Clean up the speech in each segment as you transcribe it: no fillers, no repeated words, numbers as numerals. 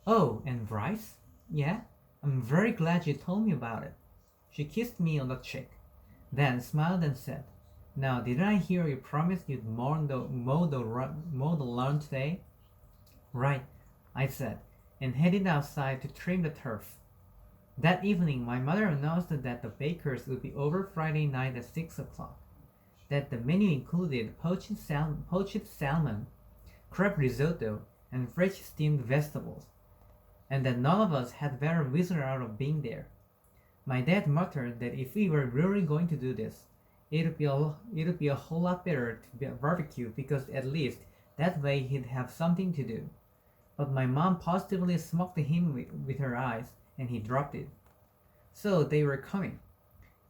Oh, and Bryce? Yeah? I'm very glad you told me about it. She kissed me on the cheek, then smiled and said, Now, didn't I hear you promised you'd mow the lawn today? Right, I said, and headed outside to trim the turf. That evening, my mother announced that the bakers would be over Friday night at 6 o'clock, that the menu included poached salmon, crab risotto, and fresh steamed vegetables, and that none of us had better whistle out of being there. My dad muttered that if we were really going to do this, it'd be a whole lot better to be a barbecue because at least that way he'd have something to do. But my mom positively smoked him with her eyes, and he dropped it. So they were coming,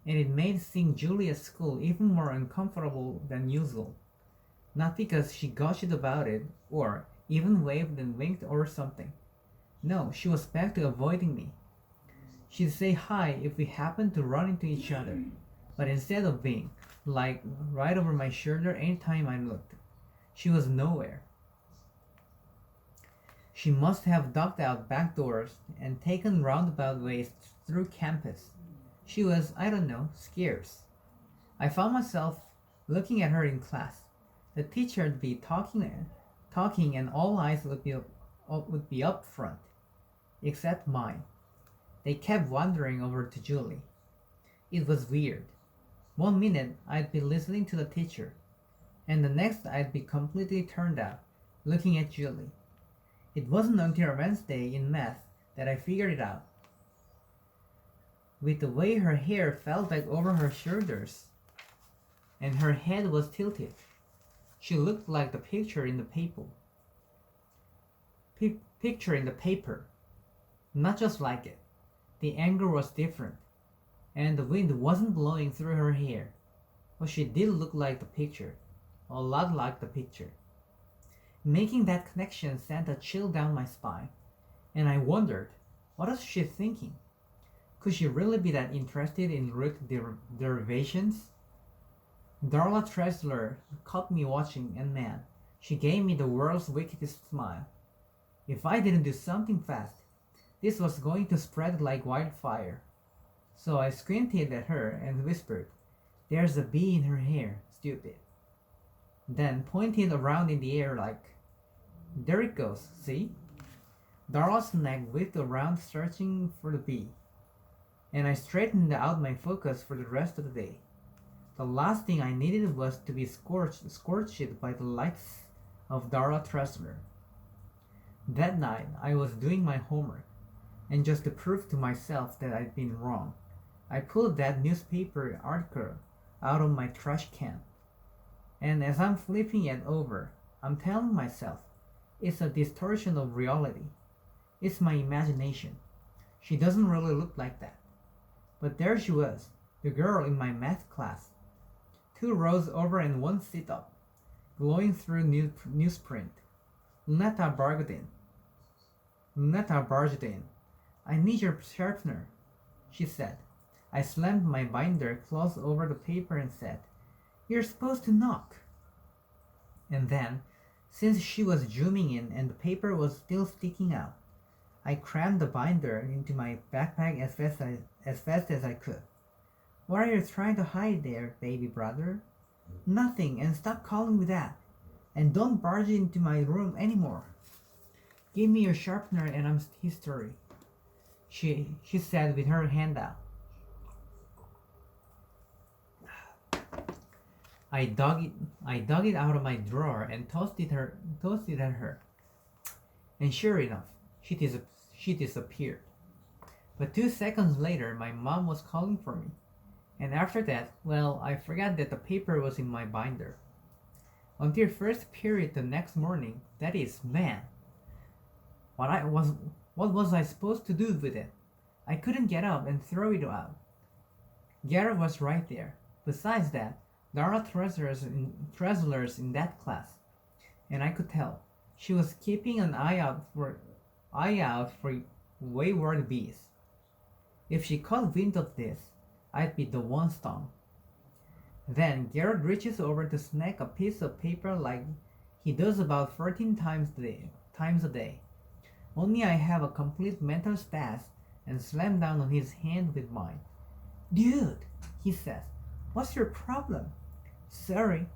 and it made seeing Julie at school even more uncomfortable than usual. Not because she gushed about it, or even waved and winked or something. No, she was back to avoiding me. She'd say hi if we happened to run into each other, but instead of being, like, right over my shoulder anytime I looked, she was nowhere. She must have ducked out back doors and taken roundabout ways through campus. She was, I don't know, scarce. I found myself looking at her in class. The teacher would be talking, and all eyes would be up front, except mine. They kept wandering over to Julie. It was weird. One minute I'd be listening to the teacher, and the next I'd be completely turned out, looking at Julie. It wasn't until Wednesday in math that I figured it out. With the way her hair fell back over her shoulders and her head was tilted, she looked like the picture in the paper. Picture in the paper, not just like it. The angle was different, and the wind wasn't blowing through her hair, but she did look like the picture, a lot like the picture. Making that connection sent a chill down my spine, and I wondered, what was she thinking? Could she really be that interested in root derivations? Darla Tressler caught me watching, and man, she gave me the world's wickedest smile. If I didn't do something fast, this was going to spread like wildfire. So I squinted at her and whispered, There's a bee in her hair, stupid. Then pointed around in the air like, There it goes, see? Darla's neck whipped around searching for the bee, and I straightened out my focus for the rest of the day. The last thing I needed was to be scorched by the lights of Darla Tressler. That night I was doing my homework, and just to prove to myself that I'd been wrong, I pulled that newspaper article out of my trash can. And as I'm flipping it over, I'm telling myself, it's a distortion of reality. It's my imagination. She doesn't really look like that. But there she was, the girl in my math class. 2 rows over and one seat up, glowing through newsprint. Lunetta Bargadin. Lunetta Bargadin. I need your sharpener, she said. I slammed my binder close over the paper and said, You're supposed to knock. And then, since she was zooming in and the paper was still sticking out, I crammed the binder into my backpack as fast as I could. What are you trying to hide there, baby brother? Nothing, and stop calling me that. And don't barge into my room anymore. Give me your sharpener and I'm history, she said with her hand out. I dug it out of my drawer and tossed it at her. And sure enough, she disappeared. But 2 seconds later, my mom was calling for me. And after that, well, I forgot that the paper was in my binder. Until first period the next morning, that is, man, what was I supposed to do with it? I couldn't get up and throw it out. Garrett was right there. Besides that, there are treasurers in that class, and I could tell she was keeping an eye out for wayward bees. If she caught wind of this, I'd be the one stung. Then Garrett reaches over to snag a piece of paper like he does about 14 times a day. only I have a complete mental spaz and slam down on his hand with mine. Dude, he says, what's your problem? Sorry,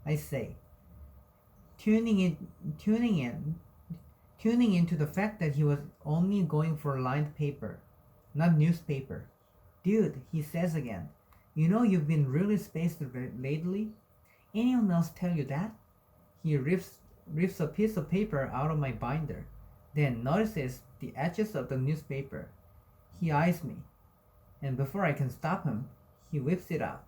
I say, tuning in, tuning in, tuning into the fact that he was only going for lined paper, not newspaper. Dude, he says again, you know you've been really spaced lately? Anyone else tell you that? He rips a piece of paper out of my binder, then notices the edges of the newspaper. He eyes me, and before I can stop him, he whips it out.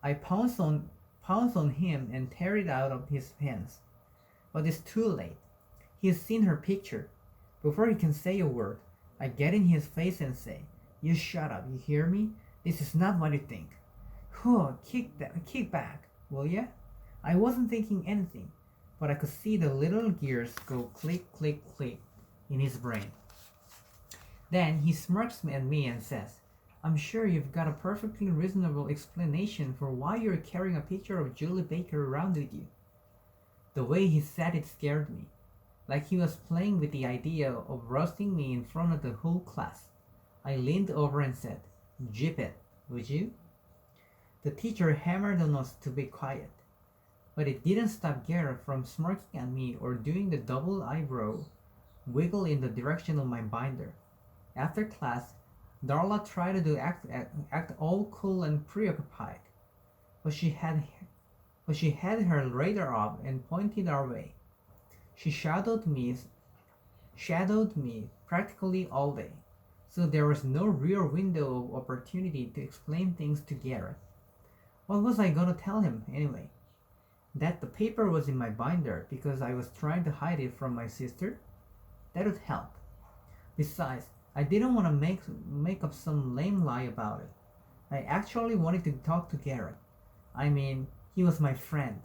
I pounce on him and tear it out of his hands. But it's too late. He's seen her picture. Before he can say a word, I get in his face and say, you shut up, you hear me? This is not what you think. Whew, kick back, will ya? I wasn't thinking anything, but I could see the little gears go click, click, click in his brain. Then he smirks at me and says, I'm sure you've got a perfectly reasonable explanation for why you're carrying a picture of Julie Baker around with you. The way he said it scared me, like he was playing with the idea of roasting me in front of the whole class. I leaned over and said, Jip it, would you? The teacher hammered on us to be quiet, but it didn't stop Garrett from smirking at me or doing the double eyebrow wiggle in the direction of my binder. After class, Darla tried to act all cool and preoccupied, but she had her radar up and pointed our way. She shadowed me practically all day, so there was no real window of opportunity to explain things to Garrett. What was I gonna tell him anyway? That the paper was in my binder because I was trying to hide it from my sister? That would help. Besides, I didn't want to make up some lame lie about it. I actually wanted to talk to Garrett. I mean, he was my friend,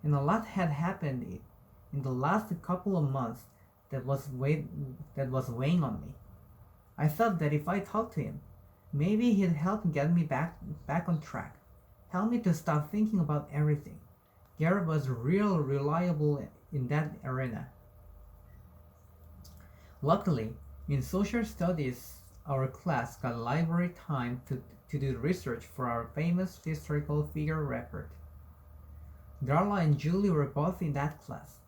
and a lot had happened in the last couple of months that was weighing on me. I thought that if I talked to him, maybe he'd help get me back on track, help me to stop thinking about everything. Garrett was real reliable in that arena. Luckily, in social studies, our class got library time to do research for our famous historical figure report. Darla and Julie were both in that class,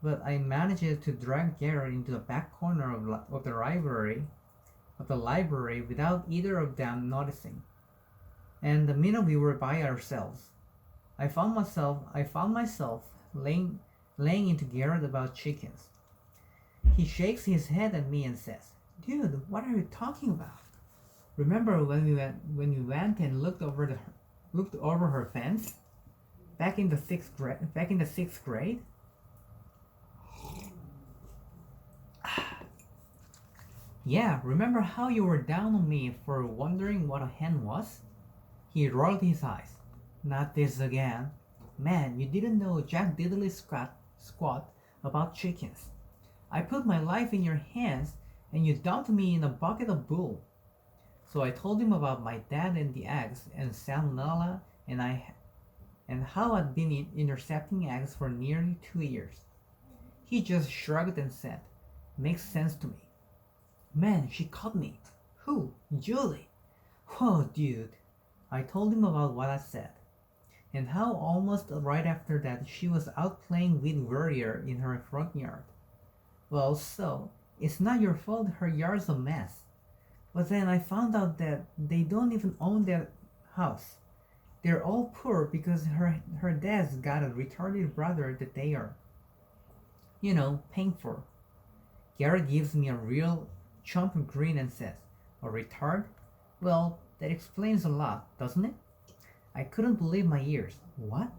but I managed to drag Garrett into the back corner of the library without either of them noticing. And the minute we were by ourselves, I found myself laying into Garrett about chickens. He shakes his head at me and says, Dude, what are you talking about? Remember when we went and looked over her fence? Back in the sixth grade? Yeah, remember how you were down on me for wondering what a hen was? He rolled his eyes. Not this again. Man, you didn't know Jack diddly squat about chickens. I put my life in your hands and you dumped me in a bucket of bull. So I told him about my dad and the eggs and salmonella and how I'd been intercepting eggs for nearly 2 years. He just shrugged and said, Makes sense to me. Man, she caught me. Who? Julie. Whoa, dude. I told him about what I said, and how almost right after that she was out playing Weed Warrior in her front yard. Well, so, it's not your fault her yard's a mess. But then I found out that they don't even own their house. They're all poor because her dad's got a retarded brother that they are, paying for. Garrett gives me a real chump grin and says, A retard? Well, that explains a lot, doesn't it? I couldn't believe my ears. What?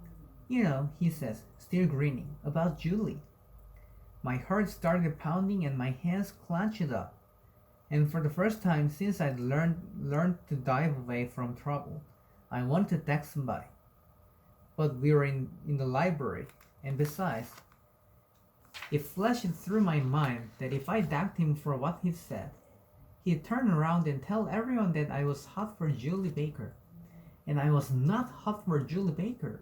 He says, still grinning, about Julie. My heart started pounding and my hands clenched up. And for the first time since I'd learned to dive away from trouble, I wanted to text somebody. But we were in the library, and besides, it flashed through my mind that if I dagged him for what he said, he'd turn around and tell everyone that I was hot for Julie Baker. And I was not hot for Julie Baker.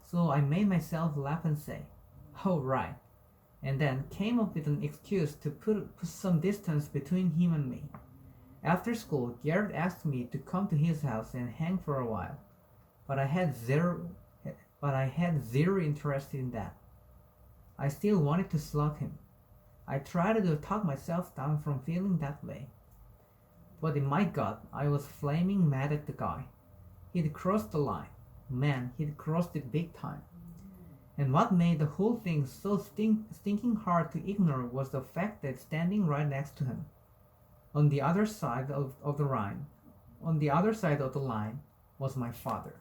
So I made myself laugh and say, Oh right, and then came up with an excuse to put some distance between him and me. After school, Garrett asked me to come to his house and hang for a while, but I had zero interest in that. I still wanted to slug him. I tried to talk myself down from feeling that way. But in my gut, I was flaming mad at the guy. He'd crossed the line. Man, he'd crossed it big time. And what made the whole thing so stinking hard to ignore was the fact that standing right next to him, on the other side of the line, was my father.